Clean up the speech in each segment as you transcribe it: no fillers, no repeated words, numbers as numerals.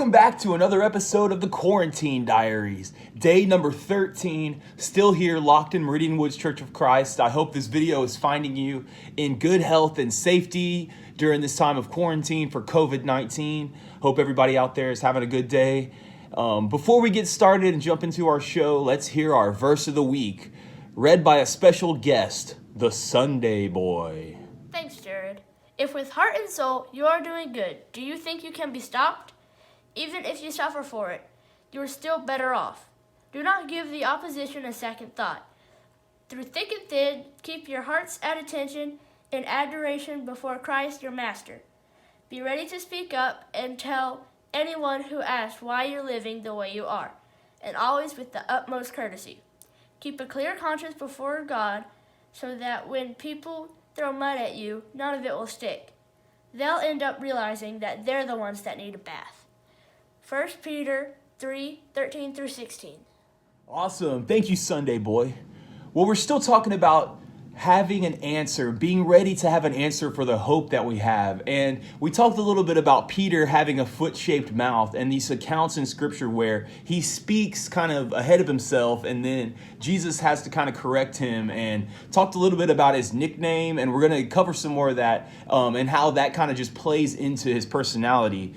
Welcome back to another episode of the Quarantine Diaries. Day number 13, still here locked in Meridian Woods Church of Christ. I hope this video is finding you in good health and safety during this time of quarantine for COVID-19. Hope everybody out there is having a good day. Before we get started and jump into our show, let's hear our verse of the week, read by a special guest, the Sunday Boy. Thanks, Jared. If with heart and soul you are doing good, do you think you can be stopped? Even if you suffer for it, you are still better off. Do not give the opposition a second thought. Through thick and thin, keep your hearts at attention in adoration before Christ your Master. Be ready to speak up and tell anyone who asks why you're living the way you are, and always with the utmost courtesy. Keep a clear conscience before God so that when people throw mud at you, none of it will stick. They'll end up realizing that they're the ones that need a bath. 1 Peter 3:13 through 16. Awesome. Thank you, Sunday Boy. Well, we're still talking about having an answer, being ready to have an answer for the hope that we have. And we talked a little bit about Peter having a foot-shaped mouth and these accounts in Scripture where he speaks kind of ahead of himself and then Jesus has to kind of correct him, and talked a little bit about his nickname, and we're going to cover some more of that and how that kind of just plays into his personality.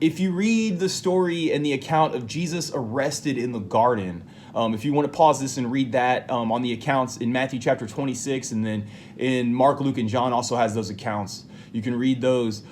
If you read the story and the account of Jesus arrested in the garden, if you want to pause this and read that on the accounts in Matthew chapter 26, and then in Mark, Luke, and John also has those accounts. You can read those.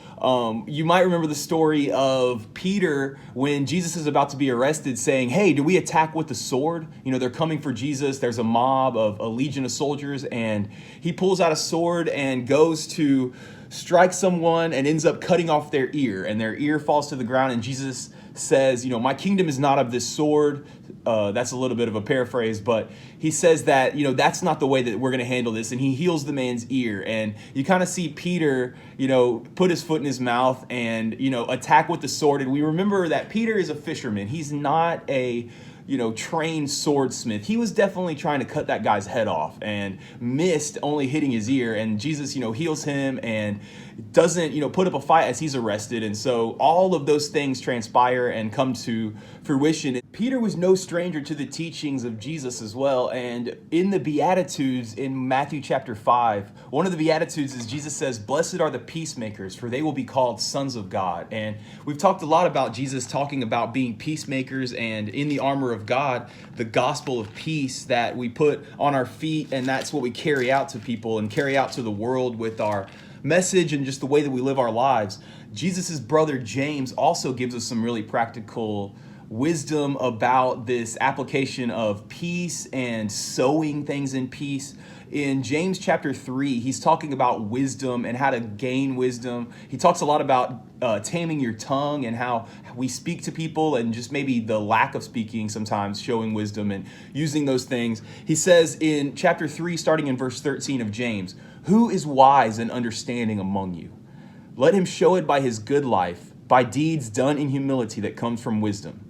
You might remember the story of Peter when Jesus is about to be arrested saying, hey, do we attack with the sword? You know, they're coming for Jesus. There's a mob of a legion of soldiers, and he pulls out a sword and goes to strike someone and ends up cutting off their ear, and their ear falls to the ground, and Jesus says, you know, my kingdom is not of this sword. That's a little bit of a paraphrase, but he says that, you know, that's not the way that we're going to handle this, and he heals the man's ear. And you kind of see Peter, you know, put his foot in his mouth and, you know, attack with the sword. And we remember that Peter is a fisherman. He's not a trained swordsmith. He was definitely trying to cut that guy's head off and missed, only hitting his ear. And Jesus, heals him and doesn't, put up a fight as he's arrested. And so all of those things transpire and come to fruition. Peter was no stranger to the teachings of Jesus as well. And in the Beatitudes in Matthew chapter 5, one of the Beatitudes is Jesus says, blessed are the peacemakers, for they will be called sons of God. And we've talked a lot about Jesus talking about being peacemakers and in the armor of God, the gospel of peace that we put on our feet, and that's what we carry out to people and carry out to the world with our message and just the way that we live our lives. Jesus's brother James also gives us some really practical wisdom about this application of peace and sowing things in peace. In James chapter 3, he's talking about wisdom and how to gain wisdom. He talks a lot about taming your tongue and how we speak to people, and just maybe the lack of speaking sometimes, showing wisdom and using those things. He says in chapter 3, starting in verse 13 of James, who is wise and understanding among you? Let him show it by his good life, by deeds done in humility that comes from wisdom.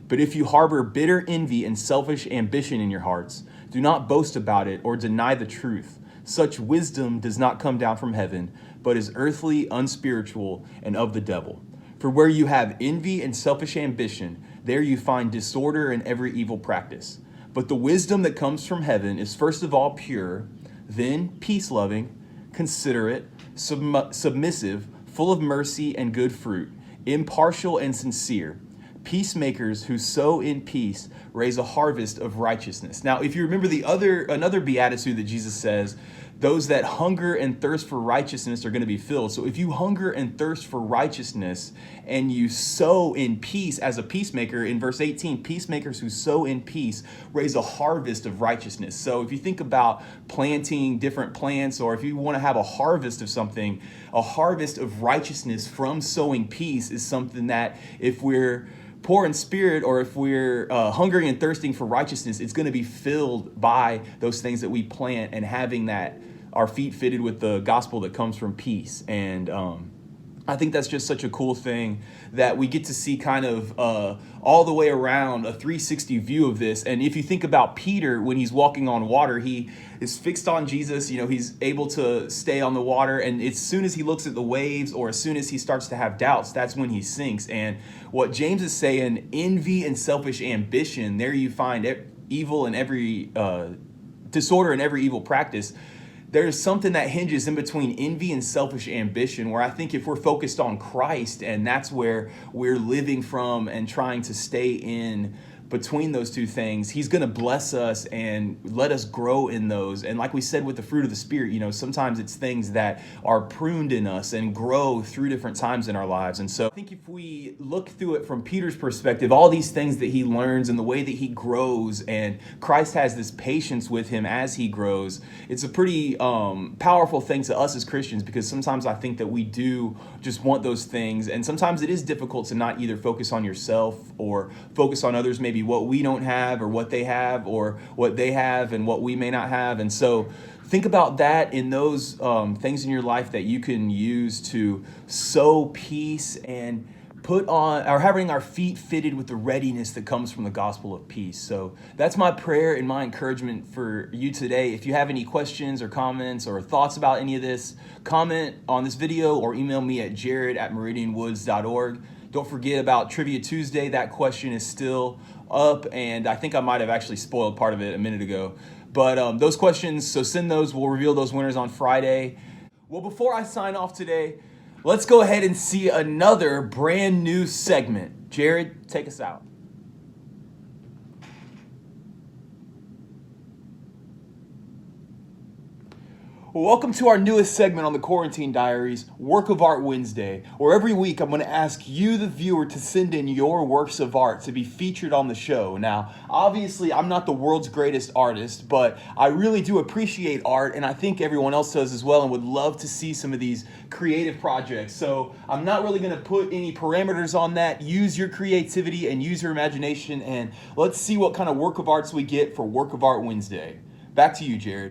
But if you harbor bitter envy and selfish ambition in your hearts, do not boast about it or deny the truth. Such wisdom does not come down from heaven, but is earthly, unspiritual, and of the devil. For where you have envy and selfish ambition, there you find disorder and every evil practice. But the wisdom that comes from heaven is first of all pure, then peace-loving, considerate, submissive, full of mercy and good fruit, impartial and sincere. Peacemakers who sow in peace raise a harvest of righteousness. Now, if you remember another beatitude that Jesus says, those that hunger and thirst for righteousness are going to be filled. So if you hunger and thirst for righteousness and you sow in peace as a peacemaker, in verse 18, peacemakers who sow in peace raise a harvest of righteousness. So if you think about planting different plants, or if you want to have a harvest of something, a harvest of righteousness from sowing peace is something that if we're poor in spirit, or if we're hungering and thirsting for righteousness, it's going to be filled by those things that we plant, and having that our feet fitted with the gospel that comes from peace. And I think that's just such a cool thing that we get to see kind of all the way around a 360 view of this. And if you think about Peter, when he's walking on water, he is fixed on Jesus. You know, he's able to stay on the water. And as soon as he looks at the waves, or as soon as he starts to have doubts, that's when he sinks. And what James is saying, envy and selfish ambition, there you find evil in every disorder in every evil practice. There's something that hinges in between envy and selfish ambition, where I think if we're focused on Christ and that's where we're living from and trying to stay in between those two things, he's going to bless us and let us grow in those. And like we said with the fruit of the Spirit, you know, sometimes it's things that are pruned in us and grow through different times in our lives. And so I think if we look through it from Peter's perspective, all these things that he learns and the way that he grows, and Christ has this patience with him as he grows, it's a pretty powerful thing to us as Christians, because sometimes I think that we do just want those things. And sometimes it is difficult to not either focus on yourself or focus on others, maybe what we don't have or what they have, or what they have and what we may not have. And so think about that in those things in your life that you can use to sow peace and put on, or having our feet fitted with the readiness that comes from the gospel of peace. So that's my prayer and my encouragement for you today. If you have any questions or comments or thoughts about any of this, comment on this video or email me at jared@meridianwoods.org. Don't forget about Trivia Tuesday. That question is still up, and I think I might have actually spoiled part of it a minute ago. But those questions, so send those. We'll reveal those winners on Friday. Well, before I sign off today, let's go ahead and see another brand new segment. Jared, take us out. Welcome to our newest segment on the Quarantine Diaries, Work of Art Wednesday, where every week I'm going to ask you, the viewer, to send in your works of art to be featured on the show. Now, obviously, I'm not the world's greatest artist, but I really do appreciate art, and I think everyone else does as well, and would love to see some of these creative projects. So I'm not really going to put any parameters on that. Use your creativity and use your imagination, and let's see what kind of work of arts we get for Work of Art Wednesday. Back to you, Jared.